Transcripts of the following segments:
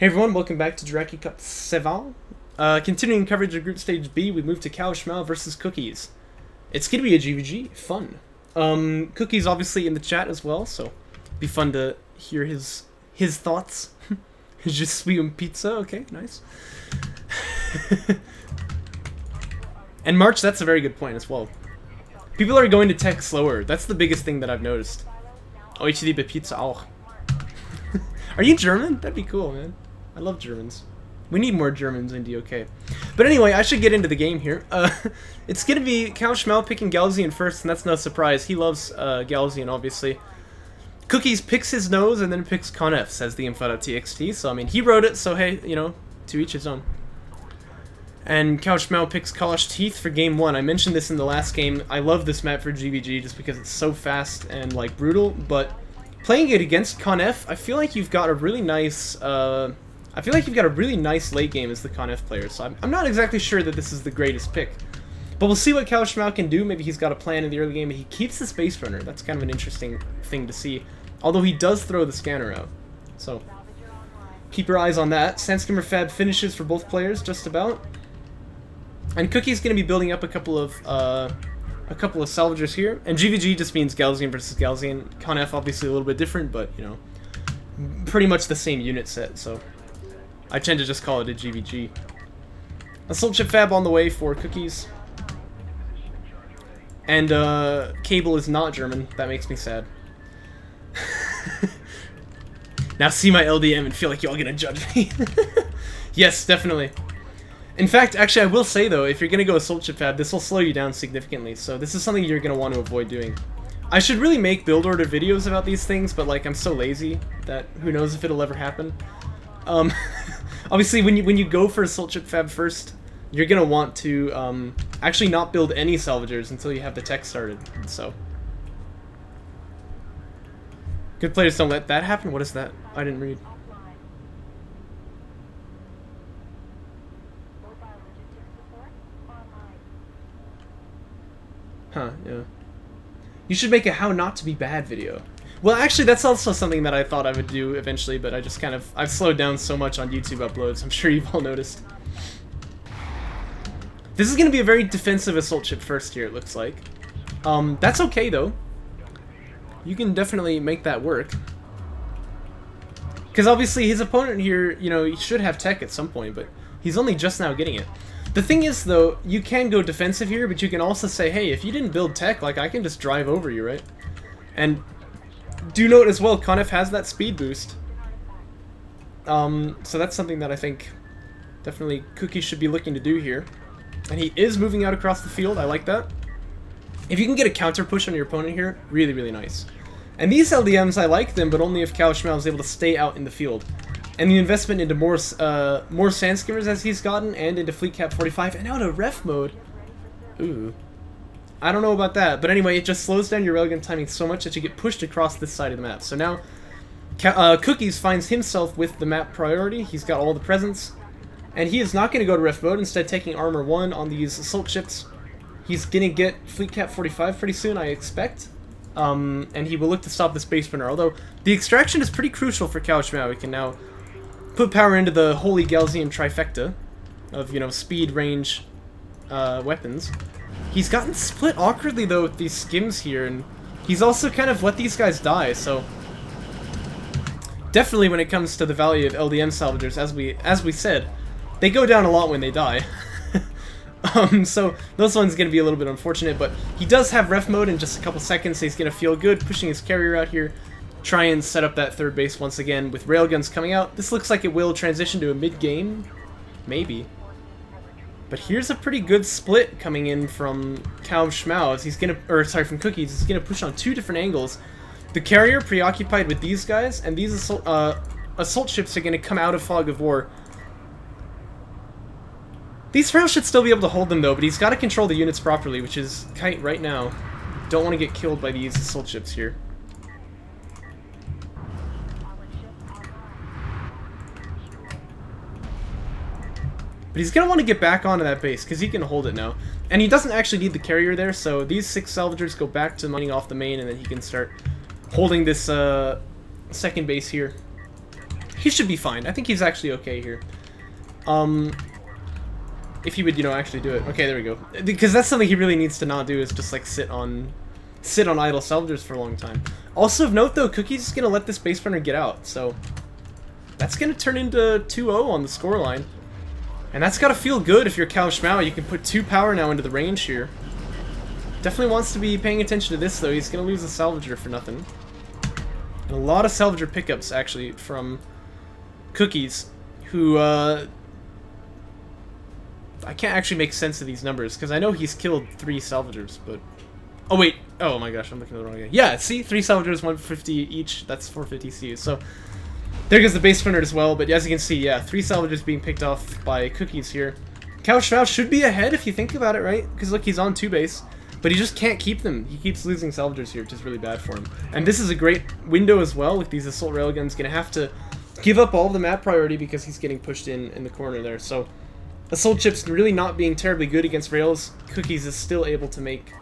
Hey everyone, welcome back to Jaraci Cup 7. Continuing coverage of Groupstage B, we move to cowofschmau versus Cookies. It's gonna be a GVG, fun. Cookies obviously in the chat as well, so be fun to hear his thoughts. Je suis un pizza, okay, nice. And March, that's a very good point as well. People are going to tech slower. That's the biggest thing that I've noticed. Oh, ich liebe Pizza auch. Are you German? That'd be cool, man. I love Germans. We need more Germans in DOK. But anyway, I should get into the game here. It's gonna be cowofschmau picking Galzian first, and that's no surprise. He loves Galzian, obviously. Cookies picks his nose and then picks Conf, says the info.txt. So, I mean, he wrote it, so hey, you know, to each his own. And cowofschmau picks Kalash Teeth for game 1. I mentioned this in the last game. I love this map for GVG just because it's so fast and, like, brutal, but playing it against Conf, I feel like you've got a really nice, late game as the Conf player, so I'm not exactly sure that this is the greatest pick. But we'll see what cowofschmau can do. Maybe he's got a plan in the early game, and he keeps the Space Runner. That's kind of an interesting thing to see. Although he does throw the scanner out. So, keep your eyes on that. Sandskimmer Fab finishes for both players, just about. And Cookie's going to be building up a couple of salvagers here. And GVG just means Galzian versus Galzian. Conf obviously a little bit different, but, you know, pretty much the same unit set, so I tend to just call it a GVG. Assault Ship Fab on the way for Cookies. And Cable is not German. That makes me sad. Now see my LDM and feel like y'all gonna judge me. Yes, definitely. In fact, actually, I will say though, if you're gonna go Assault Ship Fab, this will slow you down significantly. So this is something you're gonna want to avoid doing. I should really make build order videos about these things, but like I'm so lazy that who knows if it'll ever happen. Obviously, when you go for Assault Ship Fab first, you're gonna want to actually not build any salvagers until you have the tech started. So good players don't let that happen. What is that? I didn't read. Huh? Yeah. You should make a how not to be bad video. Well, actually, that's also something that I thought I would do eventually, but I just kind of... I've slowed down so much on YouTube uploads, I'm sure you've all noticed. This is going to be a very defensive assault ship first here, it looks like. That's okay, though. You can definitely make that work. Because obviously his opponent here, you know, he should have tech at some point, but he's only just now getting it. The thing is, though, you can go defensive here, but you can also say, hey, if you didn't build tech, like, I can just drive over you, right? And do note as well, Conf has that speed boost. So that's something that I think definitely Cookie should be looking to do here. And he is moving out across the field, I like that. If you can get a counter push on your opponent here, really, really nice. And these LDMs, I like them, but only if cowofschmau is able to stay out in the field. And the investment into more Sandskimmers as he's gotten, and into Fleet Cap 45, and now to ref mode. Ooh. I don't know about that, but anyway, it just slows down your railgun timing so much that you get pushed across this side of the map. So now, Cookies finds himself with the map priority. He's got all the presents, and he is not going to go to ref mode, instead taking armor 1 on these assault ships. He's going to get Fleet Cap 45 pretty soon, I expect. And he will look to stop the Space Runner, although the extraction is pretty crucial for cowofschmau. We can now put power into the holy Galzian trifecta of, you know, speed, range, weapons. He's gotten split awkwardly, though, with these skims here, and he's also kind of let these guys die, so definitely when it comes to the value of LDM salvagers, as we said, they go down a lot when they die. So those ones going to be a little bit unfortunate, but he does have ref mode in just a couple seconds, so he's going to feel good pushing his carrier out here, try and set up that third base once again with railguns coming out. This looks like it will transition to a mid-game, maybe. But here's a pretty good split coming in from cowofschmau as he's gonna, or sorry, from Cookies. He's gonna push on 2 different angles. The carrier preoccupied with these guys, and these assault ships are gonna come out of Fog of War. These rails should still be able to hold them though, but he's got to control the units properly, which is Kite right now. Don't want to get killed by these assault ships here. But he's going to want to get back onto that base, because he can hold it now. And he doesn't actually need the carrier there, so these 6 salvagers go back to mining off the main, and then he can start holding this second base here. He should be fine. I think he's actually okay here. If he would, you know, actually do it. Okay, there we go. Because that's something he really needs to not do, is just like sit on idle salvagers for a long time. Also of note though, Cookie's just gonna let this base runner get out, so that's gonna turn into 2-0 on the scoreline. And that's gotta feel good if you're cowofschmau. You can put 2 power now into the range here. Definitely wants to be paying attention to this though. He's gonna lose a salvager for nothing. And a lot of salvager pickups actually from Cookies, who I can't actually make sense of these numbers, because I know he's killed 3 salvagers, but... Oh, wait. Oh, my gosh, I'm looking at the wrong guy. Yeah, see? 3 salvagers, 150 each. That's 450 CUs. So, there goes the base runner as well, but as you can see, yeah, 3 salvagers being picked off by Cookies here. cowofschmau should be ahead if you think about it, right? Because, look, he's on 2 base, but he just can't keep them. He keeps losing salvagers here, which is really bad for him. And this is a great window as well, with these assault railguns. Gonna have to give up all of the map priority because he's getting pushed in the corner there. So, assault chips really not being terribly good against rails. Cookies is still able to make,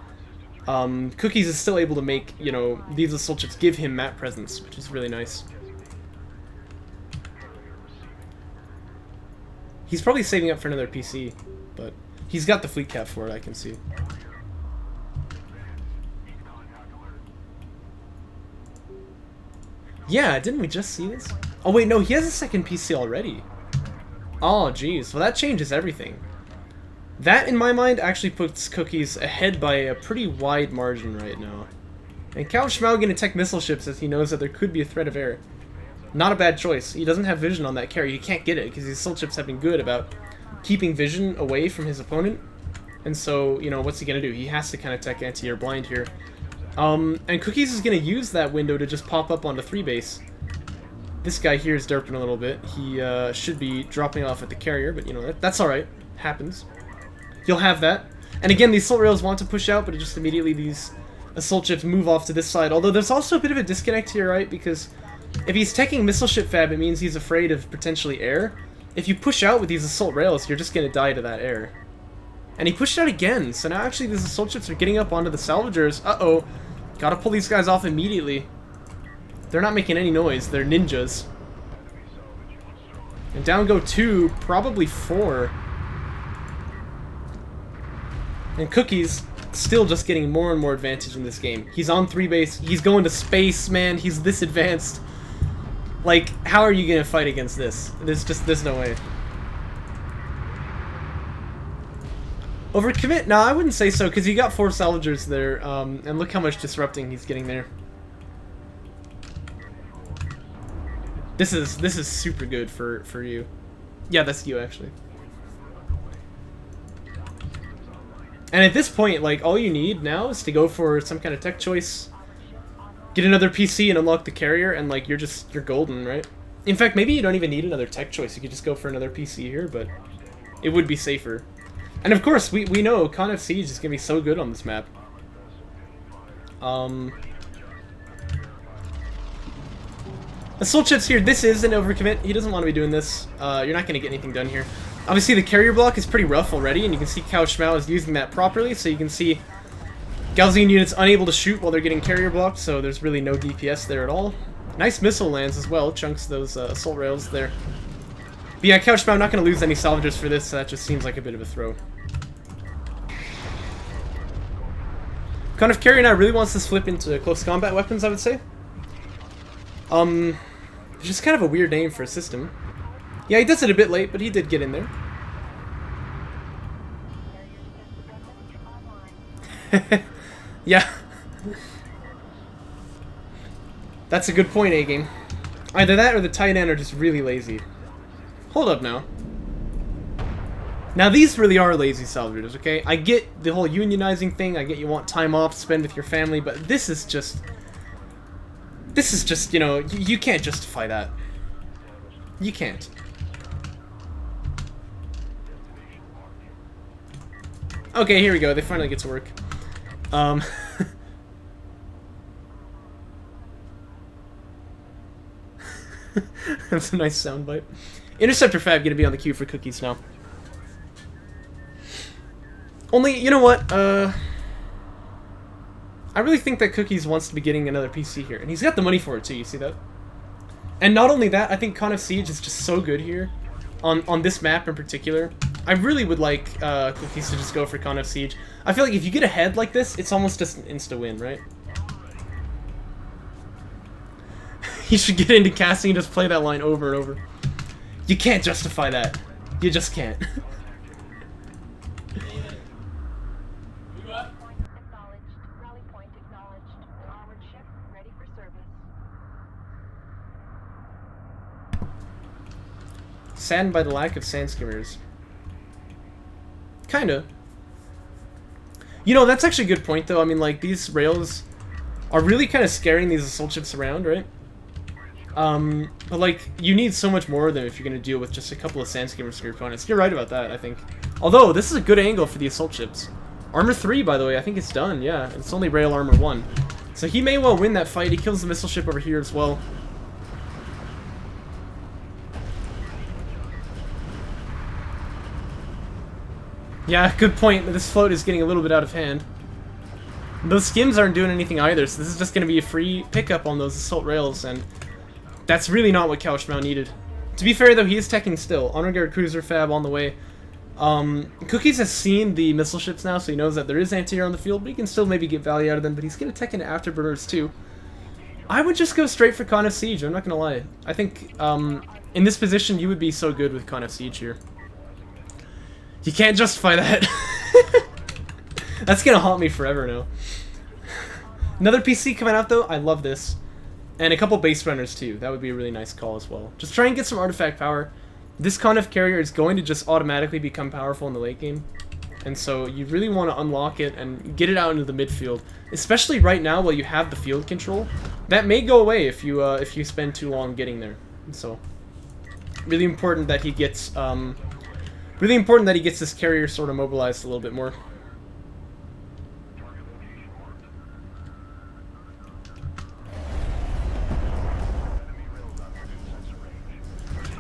you know, these assault chips give him map presence, which is really nice. He's probably saving up for another PC, but he's got the fleet cap for it, I can see. Yeah, didn't we just see this? Oh wait, no, he has a second PC already. Oh, jeez. Well, that changes everything. That, in my mind, actually puts Cookies ahead by a pretty wide margin right now. And cowofschmau gonna tech missile ships as he knows that there could be a threat of air. Not a bad choice. He doesn't have vision on that carry. He can't get it, because these assault ships have been good about keeping vision away from his opponent. And so, you know, what's he gonna do? He has to kind of tech anti-air blind here. And Cookies is gonna use that window to just pop up onto 3 base. This guy here is derping a little bit. He should be dropping off at the carrier, but you know, that's alright. Happens. You'll have that. And again, these assault rails want to push out, but just immediately these assault ships move off to this side. Although there's also a bit of a disconnect here, right? Because if he's taking missile ship fab, it means he's afraid of potentially air. If you push out with these assault rails, you're just going to die to that air. And he pushed out again, so now actually these assault ships are getting up onto the salvagers. Uh-oh. Gotta pull these guys off immediately. They're not making any noise. They're ninjas. And down go 2, probably 4. And Cookies still just getting more and more advantage in this game. He's on 3 base. He's going to space, man. He's this advanced. Like, how are you going to fight against this? There's no way. Overcommit? No, I wouldn't say so, because he got 4 salvagers there, and look how much disrupting he's getting there. This is super good for you. Yeah, that's you, actually. And at this point, like, all you need now is to go for some kind of tech choice, get another PC and unlock the carrier, and, like, you're golden, right? In fact, maybe you don't even need another tech choice. You could just go for another PC here, but it would be safer. And of course, we know Con F Siege is going to be so good on this map. Assault chips here, this is an overcommit. He doesn't want to be doing this. You're not going to get anything done here. Obviously, the carrier block is pretty rough already, and you can see cowofschmau is using that properly, so you can see Gaussian units unable to shoot while they're getting carrier blocked, so there's really no DPS there at all. Nice missile lands as well, chunks those assault rails there. But yeah, cowofschmau not going to lose any salvagers for this, so that just seems like a bit of a throw. Kind of carrier now really wants to flip into close combat weapons, I would say. Just kind of a weird name for a system. Yeah, he does it a bit late, but he did get in there. Yeah. That's a good point, A-game. Either that or the tight end are just really lazy. Hold up now. Now these really are lazy salvagers, okay? I get the whole unionizing thing, I get you want time off to spend with your family, but this is just, you know, you can't justify that. You can't. Okay, here we go, they finally get to work. That's a nice soundbite. Interceptor Fab gonna be on the queue for Cookies now. Only, you know what, I really think that Cookies wants to be getting another PC here, and he's got the money for it too, you see that? And not only that, I think Con of Siege is just so good here. On this map in particular. I really would like Cookies to just go for Con of Siege. I feel like if you get ahead like this, it's almost just an insta-win, right? You should get into casting and just play that line over and over. You can't justify that. You just can't. Saddened by the lack of sand skimmers. Kinda. You know, that's actually a good point, though. I mean, like, these rails are really kind of scaring these assault ships around, right? But, like, you need so much more of them if you're going to deal with just a couple of sand skimmers for your opponents. You're right about that, I think. Although, this is a good angle for the assault ships. Armor 3, by the way, I think it's done, yeah. It's only rail armor 1. So he may well win that fight. He kills the missile ship over here as well. Yeah, good point. This float is getting a little bit out of hand. Those skims aren't doing anything either, so this is just going to be a free pickup on those assault rails, and that's really not what cowofschmau needed. To be fair, though, he is teching still. Honor Guard Cruiser Fab on the way. Cookies has seen the missile ships now, so he knows that there is anti-air on the field, but he can still maybe get value out of them, but he's going to tech into afterburners too. I would just go straight for Con of Siege, I'm not going to lie. I think in this position, you would be so good with Con of Siege here. You can't justify that. That's gonna haunt me forever now. Another PC coming out though, I love this. And a couple base runners too, that would be a really nice call as well. Just try and get some artifact power. This Con of carrier is going to just automatically become powerful in the late game. And so you really want to unlock it and get it out into the midfield. Especially right now while you have the field control. That may go away if you spend too long getting there. And so, really important that he gets this carrier sort of mobilized a little bit more.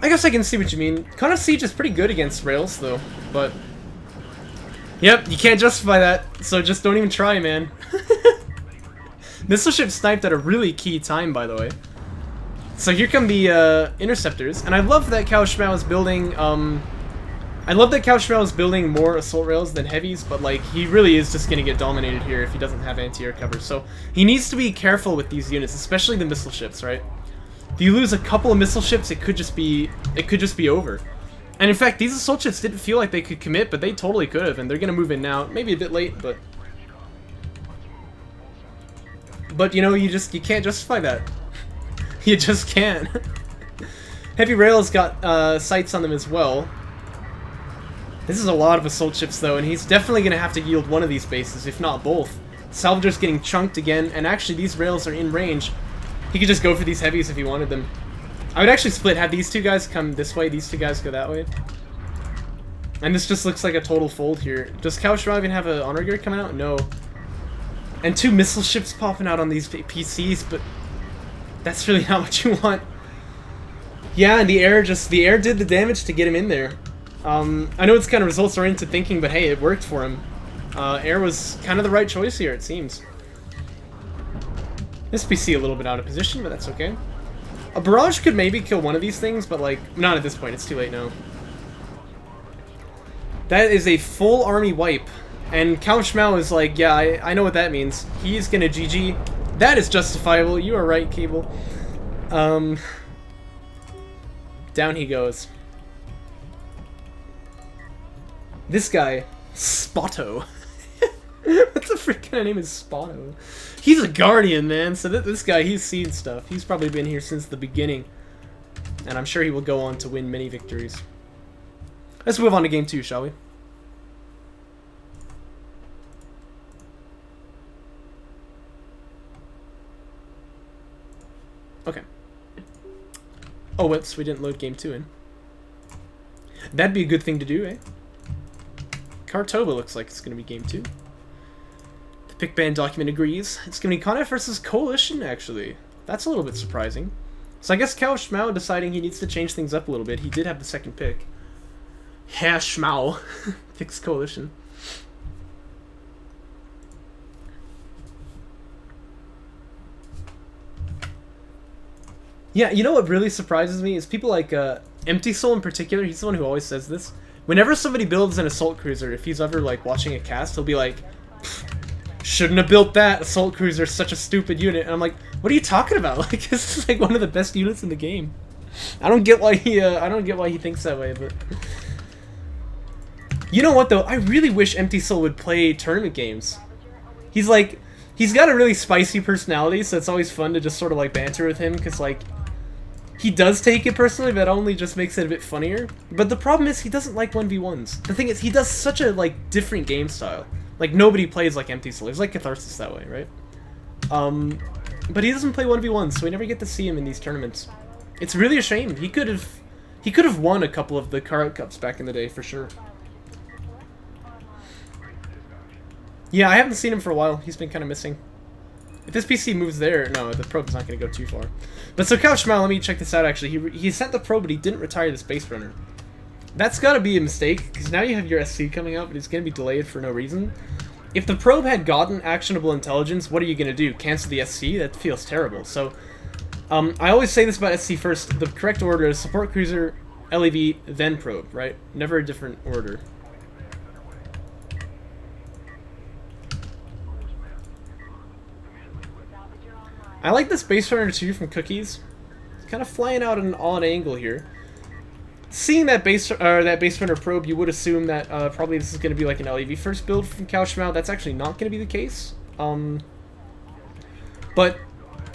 I guess I can see what you mean. Con of Siege is pretty good against rails, though, but... Yep, you can't justify that, so just don't even try, man. Missile ship sniped at a really key time, by the way. So here come the interceptors, and I love that cowofschmau is building, more assault rails than heavies, but like he really is just gonna get dominated here if he doesn't have anti-air cover. So he needs to be careful with these units, especially the missile ships, right? If you lose a couple of missile ships, it could just be over. And in fact, these assault ships didn't feel like they could commit, but they totally could have, and they're gonna move in now. Maybe a bit late, but you know, you can't justify that. You just can't. Heavy rails got sights on them as well. This is a lot of assault ships though, and he's definitely going to have to yield one of these bases, if not both. Salvager's getting chunked again, and actually these rails are in range. He could just go for these heavies if he wanted them. I would actually split, have these two guys come this way, these two guys go that way. And this just looks like a total fold here. Does cowofschmau even have an honor guard coming out? No. And two missile ships popping out on these PCs, but that's really not what you want. Yeah, and the air did the damage to get him in there. I know it's kind of results-oriented thinking, but hey, it worked for him. Air was kind of the right choice here, it seems. This PC a little bit out of position, but that's okay. A barrage could maybe kill one of these things, but like, not at this point, it's too late now. That is a full army wipe. And cowofschmau is like, yeah, I know what that means. He's gonna GG. That is justifiable, you are right, Cable. Down he goes. This guy, Spotto. What the freak kind of name is Spotto? He's a Guardian, man, so this guy, he's seen stuff. He's probably been here since the beginning. And I'm sure he will go on to win many victories. Let's move on to game 2, shall we? Okay. Oh, whoops, we didn't load game 2 in. That'd be a good thing to do, eh? Kartoba looks like it's going to be game 2. The pick ban document agrees. It's going to be Con F versus Coalition, actually. That's a little bit surprising. So I guess cowofschmau deciding he needs to change things up a little bit. He did have the second pick. Herr Schmau picks Coalition. Yeah, you know what really surprises me is people like Empty Soul in particular. He's the one who always says this. Whenever somebody builds an assault cruiser, if he's ever like watching a cast, he'll be like, "Shouldn't have built that. Assault cruiser is such a stupid unit." And I'm like, "What are you talking about? Like, this is like one of the best units in the game." I don't get why he thinks that way, but you know what though? I really wish Empty Soul would play tournament games. He's got a really spicy personality, so it's always fun to just sort of like banter with him, because like he does take it personally, but that only just makes it a bit funnier. But the problem is he doesn't like 1v1s. The thing is, he does such a like different game style. Like nobody plays like Empty Soul. He's like Catharsis that way, right? But he doesn't play 1v1s, so we never get to see him in these tournaments. It's really a shame. He could have won a couple of the Jaraci Cups back in the day for sure. Yeah, I haven't seen him for a while. He's been kind of missing. If this PC moves there, no, the probe's not going to go too far. But so cowofschmau, let me check this out actually. He sent the probe, but he didn't retire this base runner. That's got to be a mistake, because now you have your SC coming out, but it's going to be delayed for no reason. If the probe had gotten actionable intelligence, what are you going to do? Cancel the SC? That feels terrible. So, I always say this about SC first. The correct order is support cruiser, LEV, then probe, right? Never a different order. I like this base runner too from Cookies. It's kind of flying out at an odd angle here. Seeing that base runner probe, you would assume that probably this is going to be like an LEV first build from cowofschmau. That's actually not going to be the case. But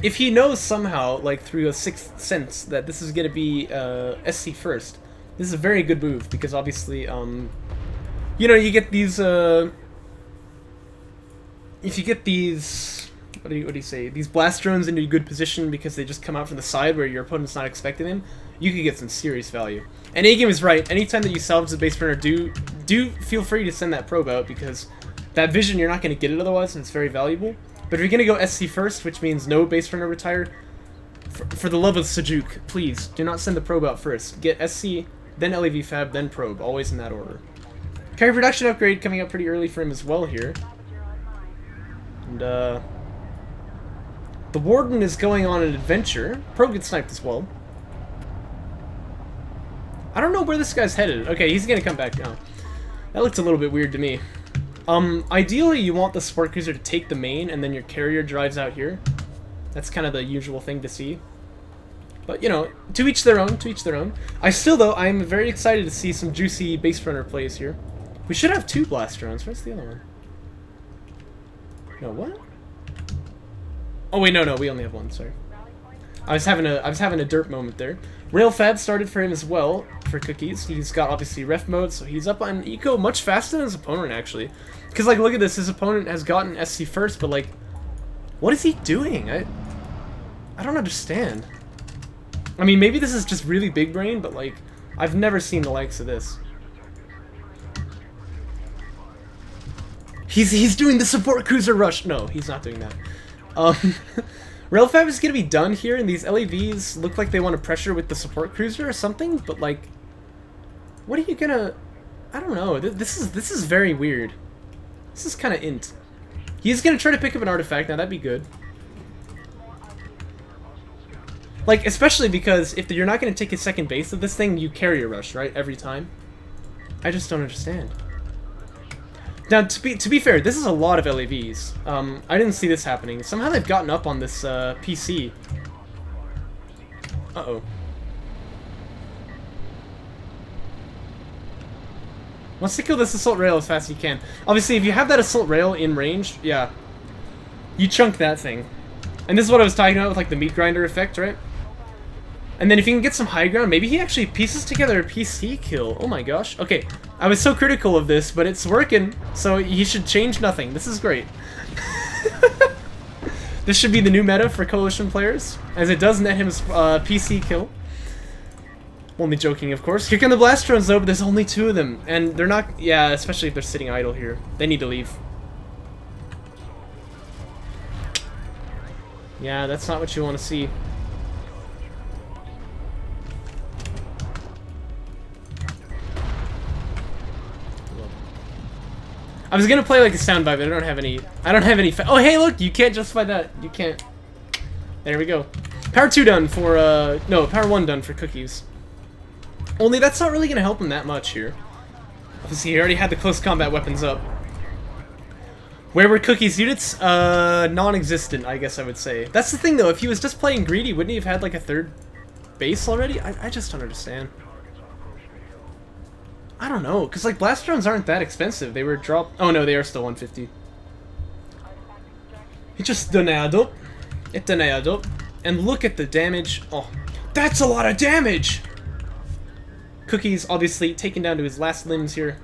if he knows somehow, like through a sixth sense, that this is going to be SC first, this is a very good move, because obviously, you know, you get these, if you get these, what do you say, these blast drones into a good position because they just come out from the side where your opponent's not expecting them, you could get some serious value. And A-Game is right. Anytime that you salvage the base runner, do feel free to send that probe out, because that vision, you're not going to get it otherwise, and it's very valuable. But if you're going to go SC first, which means no base runner retire, for the love of Sejuk, please, do not send the probe out first. Get SC, then LEV Fab, then probe, always in that order. Carry production upgrade coming up pretty early for him as well here. And, the Warden is going on an adventure. Probe gets sniped as well. I don't know where this guy's headed. Okay, he's gonna come back now. That looks a little bit weird to me. Ideally you want the support cruiser to take the main and then your carrier drives out here. That's kind of the usual thing to see. But, you know, to each their own, to each their own. I'm very excited to see some juicy base runner plays here. We should have 2 blast drones. Where's the other one? No, what? Oh wait, no, we only have 1, sorry. I was having a derp moment there. Rail Fab started for him as well, for Cookies. He's got, obviously, ref mode, so he's up on eco much faster than his opponent, actually. Because, like, look at this, his opponent has gotten SC first, but, like, what is he doing? I don't understand. I mean, maybe this is just really big brain, but, like, I've never seen the likes of this. He's doing the support cruiser rush. No, he's not doing that. Railfab is gonna be done here, and these LEVs look like they want to pressure with the support cruiser or something. But like, what are you gonna? I don't know. This is very weird. This is kind of int. He's gonna try to pick up an artifact. Now that'd be good. Like, especially because if you're not gonna take a second base of this thing, you carry a rush, right? Every time. I just don't understand. Now, to be fair, this is a lot of LAVs. I didn't see this happening. Somehow they've gotten up on this PC. Uh-oh. Wants to kill this assault rail as fast as you can. Obviously, if you have that assault rail in range, yeah, you chunk that thing. And this is what I was talking about with like the meat grinder effect, right? And then if you can get some high ground, maybe he actually pieces together a PC kill. Oh my gosh. Okay, I was so critical of this, but it's working. So he should change nothing. This is great. This should be the new meta for Coalition players, as it does net him a PC kill. Only joking, of course. Here come the blast drones though, but there's only 2 of them. And they're not, yeah, especially if they're sitting idle here. They need to leave. Yeah, that's not what you want to see. I was gonna play like a soundbite, but I don't have any. Oh, hey, look! You can't justify that. You can't. There we go. Power 2 done for, no, Power 1 done for Cookies. Only that's not really going to help him that much here. Obviously, he already had the close combat weapons up. Where were Cookies' units? Non-existent, I guess I would say. That's the thing, though. If he was just playing greedy, wouldn't he have had, like, a third base already? I just don't understand. I don't know, because, like, blast drones aren't that expensive. They were dropped... Oh, no, they are still 150. It just didn't add up. It didn't add up. And look at the damage. Oh, that's a lot of damage! Cookies, obviously, taken down to his last limbs here.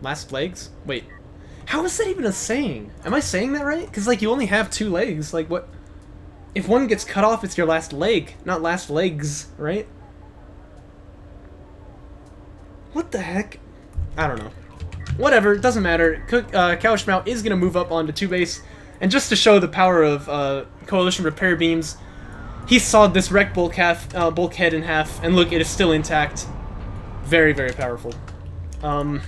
Last legs? Wait. How is that even a saying? Am I saying that right? Because, like, you only have 2 legs. Like, what? If one gets cut off, it's your last leg, not last legs, right? What the heck? I don't know. Whatever, doesn't matter. cowofschmau is going to move up onto 2 base. And just to show the power of Coalition repair beams, he sawed this wreck bulkhead in half. And look, it is still intact. Very, very powerful. Gonna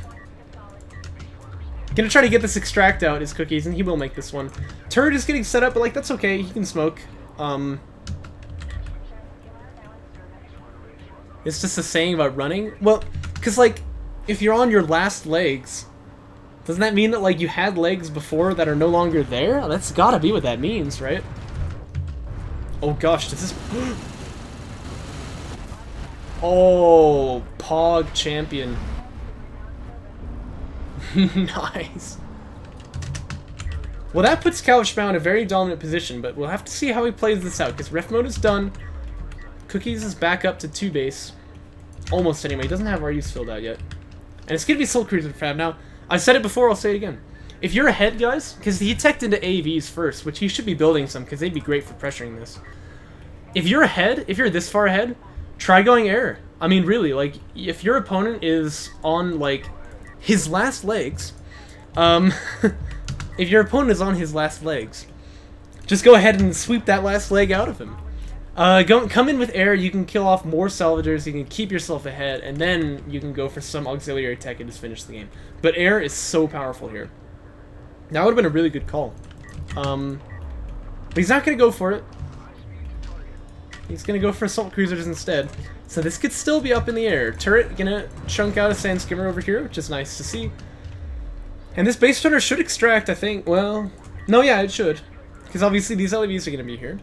try to get this extract out, his Cookies, and he will make this one. Turret is getting set up, but, like, that's okay. He can smoke. It's just a saying about running. Well, because, like, if you're on your last legs, doesn't that mean that, like, you had legs before that are no longer there? That's gotta be what that means, right? Oh, gosh, does this... Oh, Pog champion. Nice. Well, that puts cowofschmau in a very dominant position, but we'll have to see how he plays this out, because ref mode is done. Cookies is back up to 2 base. Almost anyway. He doesn't have RUs filled out yet. And it's going to be Soul Cruiser Fab. Now, I said it before, I'll say it again. If you're ahead, guys, because he teched into AVs first, which he should be building some, because they'd be great for pressuring this. If you're ahead, if you're this far ahead, try going air. I mean, really, like, if your opponent is on, like, his last legs, if your opponent is on his last legs, just go ahead and sweep that last leg out of him. Come in with air, you can kill off more salvagers, you can keep yourself ahead, and then you can go for some auxiliary tech and just finish the game. But air is so powerful here. That would have been a really good call. But he's not going to go for it. He's going to go for assault cruisers instead. So this could still be up in the air. Turret gonna chunk out a sand skimmer over here, which is nice to see. And this base runner should extract, I think. Well, no, yeah, it should. Because obviously these LEVs are going to be here.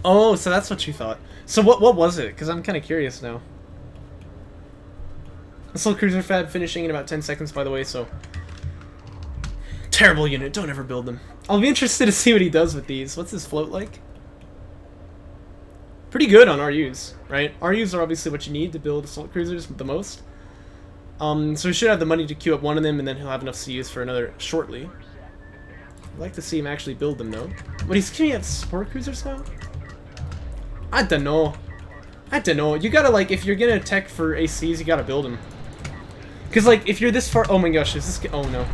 Oh, so that's what you thought. So what was it? Because I'm kind of curious now. Assault Cruiser Fab finishing in about 10 seconds, by the way, so... Terrible unit, don't ever build them. I'll be interested to see what he does with these. What's his float like? Pretty good on RUs, right? RUs are obviously what you need to build Assault Cruisers the most. So he should have the money to queue up one of them, and then he'll have enough CUs for another shortly. I'd like to see him actually build them, though. But he's gonna have support cruisers now? I don't know. I don't know. You gotta, like, if you're gonna tech for ACs, you gotta build them. Because, like, if you're this far... Oh my gosh, is this... Oh no.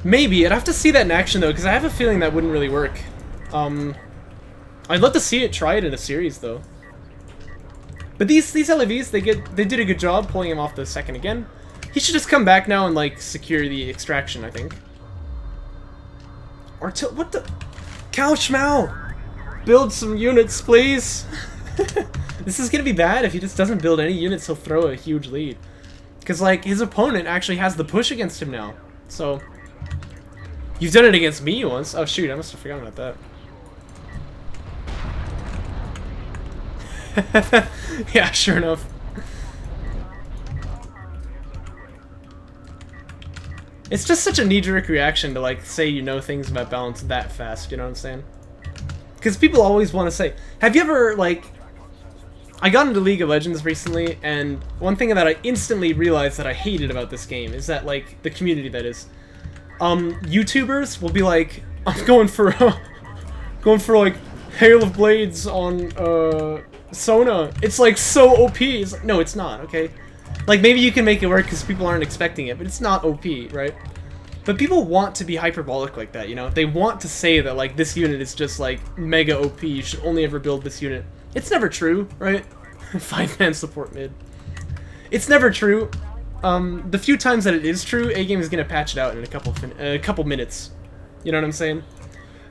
Maybe. I'd have to see that in action, though, because I have a feeling that wouldn't really work. I'd love to see it try it in a series, though. But these LEVs, they did a good job pulling him off the second again. He should just come back now and, like, secure the extraction, I think. Or what the... cowofschmau! Build some units, please! This is gonna be bad. If he just doesn't build any units, he'll throw a huge lead. Because, like, his opponent actually has the push against him now. So... You've done it against me once. Oh, shoot, I must have forgotten about that. Yeah, sure enough. It's just such a knee-jerk reaction to, like, say you know things about balance that fast, you know what I'm saying? Because people always want to say, have you ever, like... I got into League of Legends recently, and one thing that I instantly realized that I hated about this game is that, like, the community, that is. YouTubers will be like, I'm going for, like, Hail of Blades on, Sona. It's, like, so OP. It's like, no, it's not, okay? Like, maybe you can make it work because people aren't expecting it, but it's not OP, right? But people want to be hyperbolic like that, you know? They want to say that, like, this unit is just, like, mega OP. You should only ever build this unit. It's never true, right? 5-man support mid. It's never true. The few times that it is true, A-Game is gonna patch it out in a couple minutes. You know what I'm saying?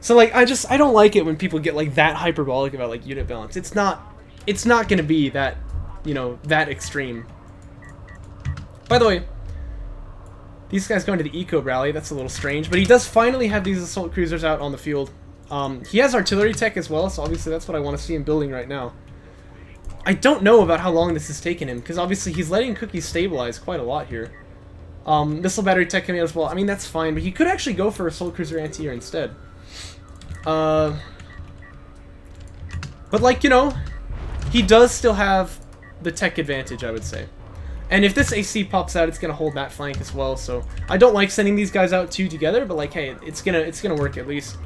So like, I don't like it when people get like that hyperbolic about like unit balance. It's not gonna be that, you know, that extreme. By the way, these guys going to the eco rally, that's a little strange, but he does finally have these assault cruisers out on the field. He has artillery tech as well, so obviously that's what I want to see him building right now. I don't know about how long this has taken him, because obviously he's letting Cookie stabilize quite a lot here. Missile battery tech coming out as well. I mean, that's fine, but he could actually go for assault cruiser anti-air instead. But like, you know, he does still have the tech advantage, I would say. And if this AC pops out, it's gonna hold that flank as well. So I don't like sending these guys out two together, but like, hey, it's gonna work at least.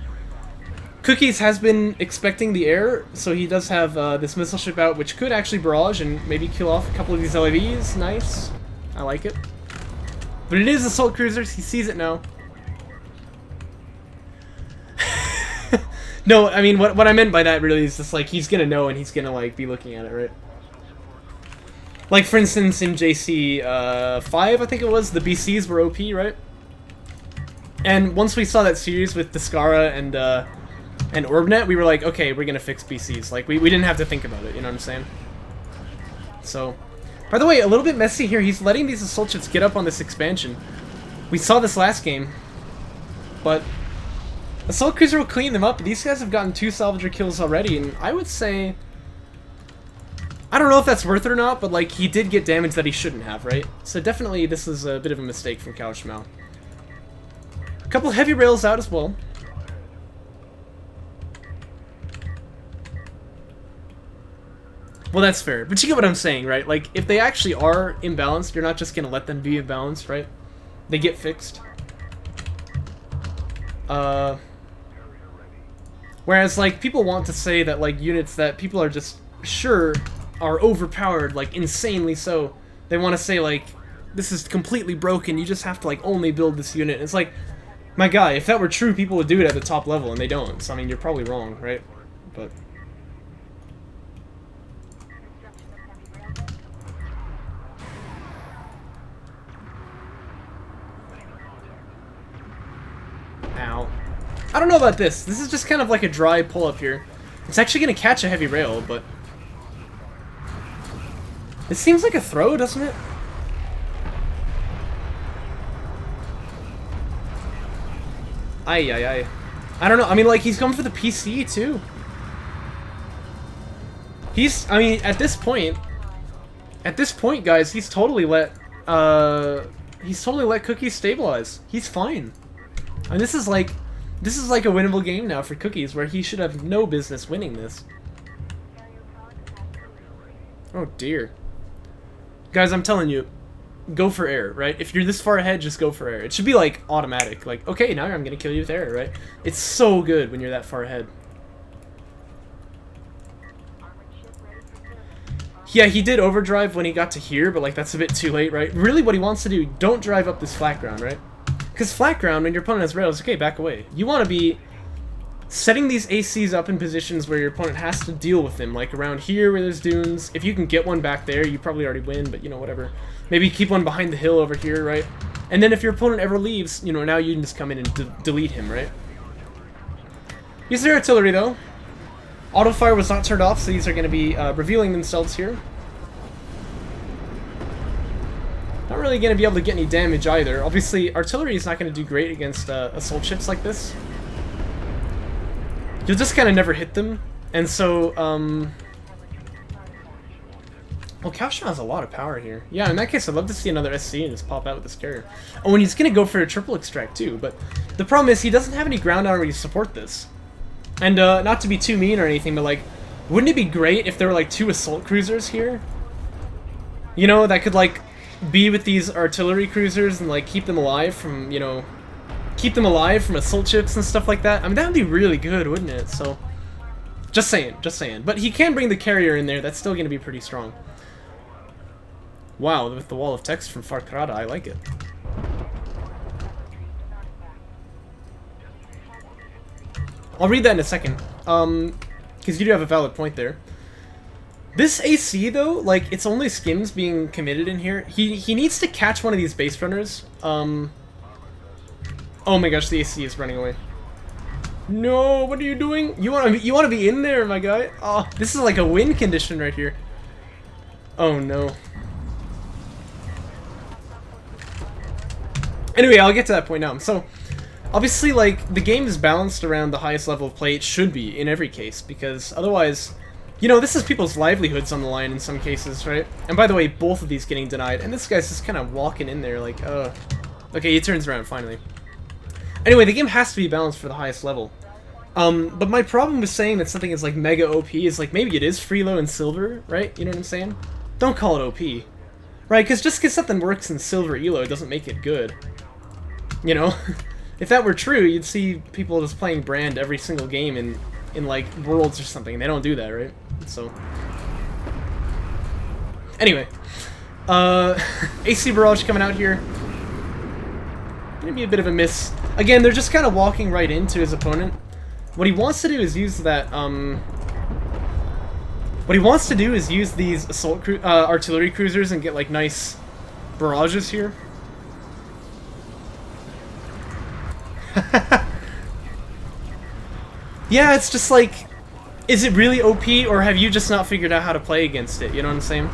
Cookies has been expecting the air, so he does have this missile ship out, which could actually barrage and maybe kill off a couple of these LAVs. Nice, I like it. But it is assault cruisers. He sees it now. No, I mean what I meant by that really is just like he's gonna know and he's gonna like be looking at it, right? Like, for instance, in JC 5, I think it was, the BCs were OP, right? And once we saw that series with Descara and Orbnet, we were like, okay, we're gonna fix BCs. Like, we didn't have to think about it, you know what I'm saying? So, by the way, a little bit messy here. He's letting these assault ships get up on this expansion. We saw this last game, but assault cruiser will clean them up. These guys have gotten 2 salvager kills already, and I would say, I don't know if that's worth it or not, but like, he did get damage that he shouldn't have, right? So definitely this is a bit of a mistake from cowofschmau. A couple heavy rails out as well. Well, that's fair, but you get what I'm saying, right? Like, if they actually are imbalanced, you're not just gonna let them be imbalanced, right? They get fixed. Whereas, like, people want to say that, like, units that people are just sure are overpowered, like, insanely so. They want to say, like, this is completely broken, you just have to, like, only build this unit. And it's like, my guy, if that were true, people would do it at the top level, and they don't. So, I mean, you're probably wrong, right? But ow. I don't know about this. This is just kind of like a dry pull-up here. It's actually going to catch a heavy rail, but it seems like a throw, doesn't it? Ay. I don't know. I mean, like, he's going for the PC, too. I mean, at this point, guys, he's totally let Cookies stabilize. He's fine. And this is like a winnable game now for Cookies, where he should have no business winning this. Oh, dear. Guys, I'm telling you, go for air, right? If you're this far ahead, just go for air. It should be, like, automatic. Like, okay, now I'm gonna kill you with air, right? It's so good when you're that far ahead. Yeah, he did overdrive when he got to here, but, like, that's a bit too late, right? Really, what he wants to do, don't drive up this flat ground, right? Because flat ground, when your opponent has rails, okay, back away. You want to be setting these ACs up in positions where your opponent has to deal with them, like around here where there's dunes. If you can get one back there, you probably already win, but, you know, whatever. Maybe keep one behind the hill over here, right? And then if your opponent ever leaves, you know, now you can just come in and delete him, right? Use their artillery, though. Auto fire was not turned off, so these are going to be revealing themselves here. Not really going to be able to get any damage either. Obviously, artillery is not going to do great against assault ships like this. You'll just kind of never hit them. And so, well, cowofschmau has a lot of power here. Yeah, in that case, I'd love to see another SC and just pop out with this carrier. Oh, and he's going to go for a triple extract too, but the problem is he doesn't have any ground armor to support this. And not to be too mean or anything, but like, wouldn't it be great if there were like 2 assault cruisers here? You know, that could like be with these artillery cruisers and like keep them alive from, you know, keep them alive from assault ships and stuff like that. I mean, that would be really good, wouldn't it? So, just saying, just saying. But he can bring the carrier in there. That's still going to be pretty strong. Wow, with the wall of text from Farkrada, I like it. I'll read that in a second, because you do have a valid point there. This AC though, like it's only skims being committed in here. He needs to catch one of these base runners. Oh my gosh, the AC is running away. No, what are you doing? You wanna be in there, my guy? Oh, this is like a win condition right here. Oh no. Anyway, I'll get to that point now. So, obviously, like, the game is balanced around the highest level of play. It should be, in every case, because otherwise, you know, this is people's livelihoods on the line in some cases, right? And by the way, both of these getting denied, and this guy's just kind of walking in there like, okay, he turns around, finally. Anyway, the game has to be balanced for the highest level. But my problem with saying that something is, like, mega OP is, like, maybe it is free low and silver, right? You know what I'm saying? Don't call it OP. Right, because just because something works in silver elo doesn't make it good. You know? If that were true, you'd see people just playing Brand every single game in like, Worlds or something. They don't do that, right? So... Anyway. AC Barrage coming out here. Gonna be a bit of a miss. Again, they're just kind of walking right into his opponent. What he wants to do is use that, What he wants to do is use these assault artillery cruisers and get, like, nice barrages here. Yeah, it's just like, is it really OP, or have you just not figured out how to play against it? You know what I'm saying?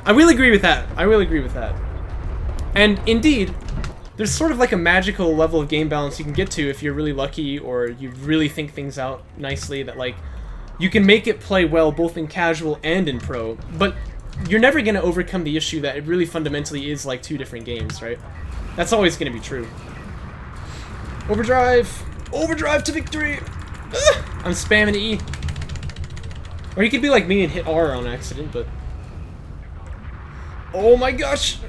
I will agree with that. I will agree with that. And indeed, there's sort of like a magical level of game balance you can get to if you're really lucky, or you really think things out nicely, that, like, you can make it play well both in casual and in pro, but you're never going to overcome the issue that it really fundamentally is like two different games, right? That's always going to be true. Overdrive! Overdrive to victory! Ugh! I'm spamming E. Or you could be like me and hit R on accident, but... Oh my gosh!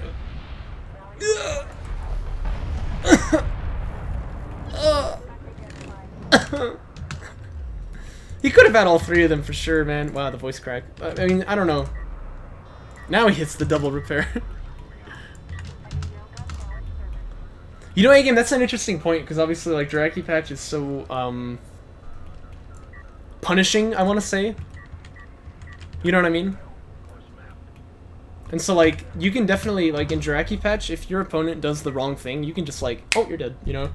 He could have had all three of them for sure, man. Wow, the voice crack. I mean, I don't know. Now he hits the double repair. You know, A-Game, that's an interesting point, because obviously, like, Jaraci Patch is so, punishing, I want to say. You know what I mean? And so, like, you can definitely, like, in Jaraci Patch, if your opponent does the wrong thing, you can just, like, oh, you're dead, you know?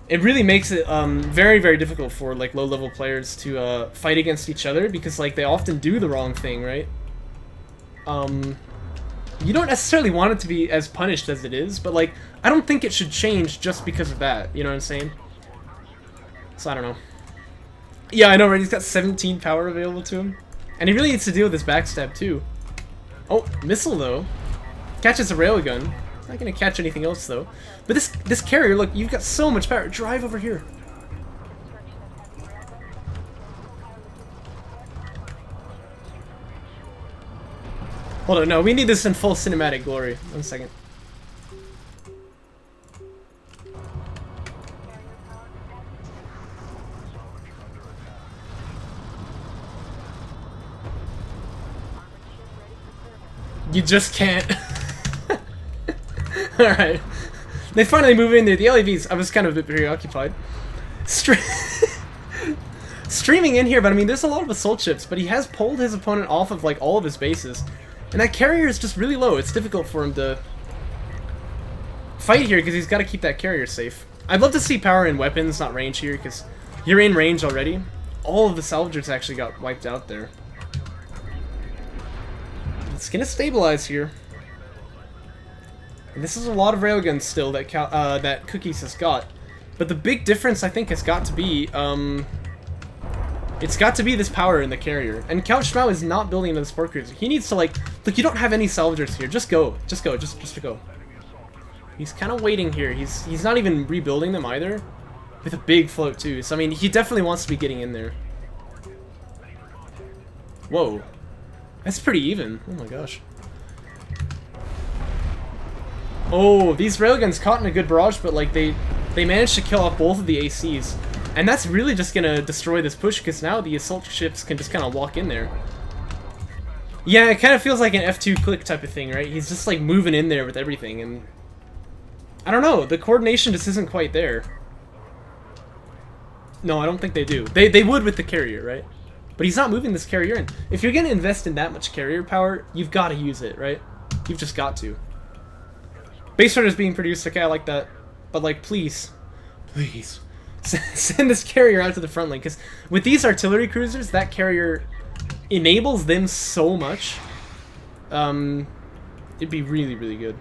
It really makes it, very, very difficult for, like, low-level players to, fight against each other, because, like, they often do the wrong thing, right? You don't necessarily want it to be as punished as it is, but, like, I don't think it should change just because of that, you know what I'm saying? So, I don't know. Yeah, I know, right? He's got 17 power available to him. And he really needs to deal with this backstab, too. Oh, missile, though. Catches a railgun. Not gonna catch anything else, though. But this carrier, look, you've got so much power. Drive over here. Hold on, no, we need this in full cinematic glory. 1 second. You just can't. Alright. They finally move in there. The LAVs, I was kind of a bit preoccupied. Streaming in here, but I mean, there's a lot of assault ships, but he has pulled his opponent off of, like, all of his bases. And that carrier is just really low. It's difficult for him to fight here because he's got to keep that carrier safe. I'd love to see power in weapons, not range here, because you're in range already. All of the salvagers actually got wiped out there. It's going to stabilize here. And this is a lot of railguns still that that Cookies has got. But the big difference, I think, has got to be... it's got to be this power in the carrier. And cowofschmau is not building another sport cruiser. He needs to, like... Look, you don't have any salvagers here. Just go. Just go. Just go. He's kind of waiting here. He's not even rebuilding them either. With a big float, too. So, I mean, he definitely wants to be getting in there. Whoa. That's pretty even. Oh my gosh. Oh, these railguns caught in a good barrage, but, like, they managed to kill off both of the ACs. And that's really just gonna destroy this push, because now the assault ships can just kind of walk in there. Yeah, it kind of feels like an F2 click type of thing, right? He's just, like, moving in there with everything, and... I don't know, the coordination just isn't quite there. No, I don't think they do. They would with the carrier, right? But he's not moving this carrier in. If you're going to invest in that much carrier power, you've got to use it, right? You've just got to. Base runner's being produced, okay, I like that. But, like, please. Please. Send this carrier out to the front line. Because with these artillery cruisers, that carrier enables them so much. It'd be really, really good.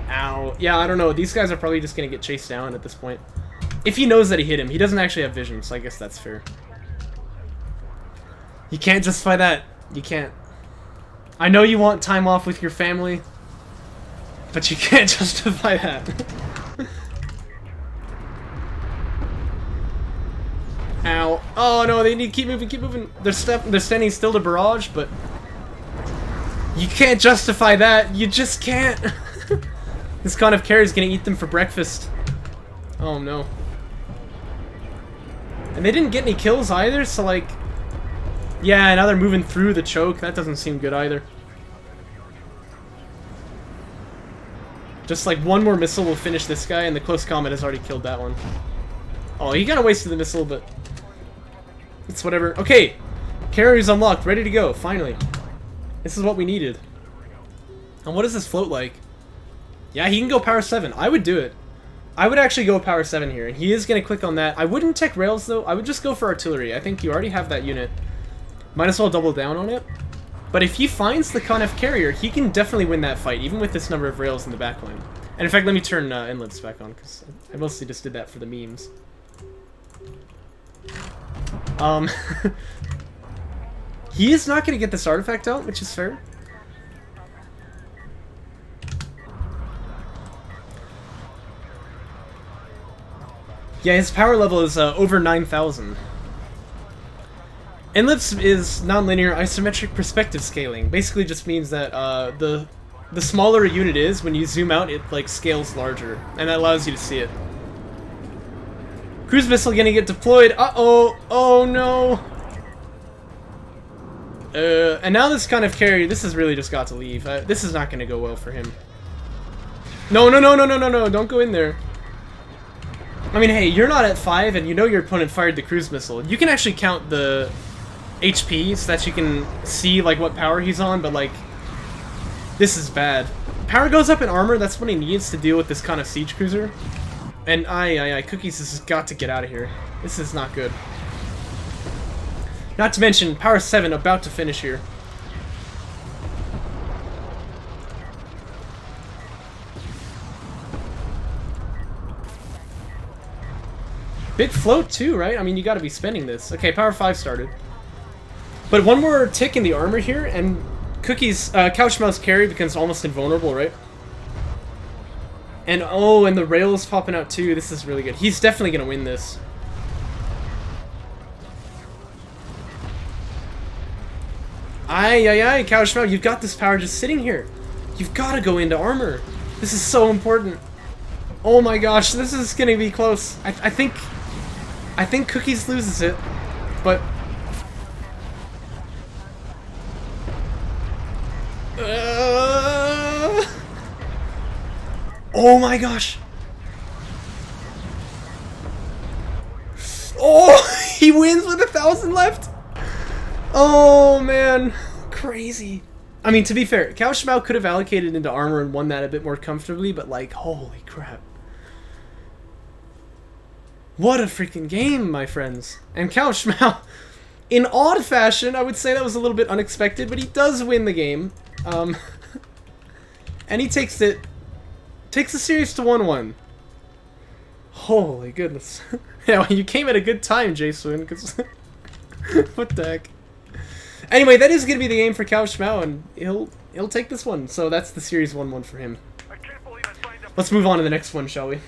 Ow. Yeah, I don't know. These guys are probably just going to get chased down at this point. If he knows that he hit him. He doesn't actually have vision, so I guess that's fair. You can't justify that. You can't. I know you want time off with your family, but you can't justify that. Ow. Oh no, they need to keep moving, keep moving. They're standing still to barrage, but you can't justify that. You just can't. This kind of carry is gonna eat them for breakfast. Oh no. And they didn't get any kills either, so like, yeah, now they're moving through the choke. That doesn't seem good either. Just like one more missile will finish this guy, and the close combat has already killed that one. Oh, he kind of wasted the missile, but it's whatever. Okay, carrier's unlocked, ready to go, finally. This is what we needed. And what does this float like? Yeah, he can go power 7. I would do it. I would actually go power 7 here, and he is going to click on that. I wouldn't tech rails, though. I would just go for artillery. I think you already have that unit. Might as well double down on it. But if he finds the Conf carrier, he can definitely win that fight, even with this number of rails in the backline. And in fact, let me turn inlets back on, because I mostly just did that for the memes. He is not going to get this artifact out, which is fair. Yeah, his power level is over 9,000. Inlets is nonlinear isometric perspective scaling. Basically just means that the smaller a unit is, when you zoom out, it like scales larger, and that allows you to see it. Cruise missile gonna get deployed. Uh-oh. Oh no. And now this kind of carry, this has really just got to leave. This is not gonna go well for him. No, no, no, no, no, no, no, don't go in there. I mean, hey, you're not at 5, and you know your opponent fired the cruise missile. You can actually count the HP so that you can see, like, what power he's on, but, like, this is bad. Power goes up in armor, that's what he needs to deal with this kind of siege cruiser. And, Cookies has got to get out of here. This is not good. Not to mention, power 7 about to finish here. Big float too, right? I mean, you gotta be spending this. Okay, power 5 started. But one more tick in the armor here, and Cookie's cowofschmau's carry becomes almost invulnerable, right? And oh, and the rails popping out too. This is really good. He's definitely gonna win this. Aye, cowofschmau, you've got this power just sitting here. You've gotta go into armor. This is so important. Oh my gosh, this is gonna be close. I think Cookies loses it, but oh my gosh! Oh, he wins with 1,000 left. Oh man, crazy. I mean, to be fair, cowofschmau could have allocated into armor and won that a bit more comfortably, but like, holy crap. What a freaking game, my friends. And cowofschmau, in odd fashion, I would say that was a little bit unexpected, but he does win the game. And he takes the series to 1-1. Holy goodness. Yeah, well, you came at a good time, J-Swin, because what the heck. Anyway, that is going to be the game for cowofschmau, and he'll take this one. So that's the series 1-1 for him. Let's move on to the next one, shall we?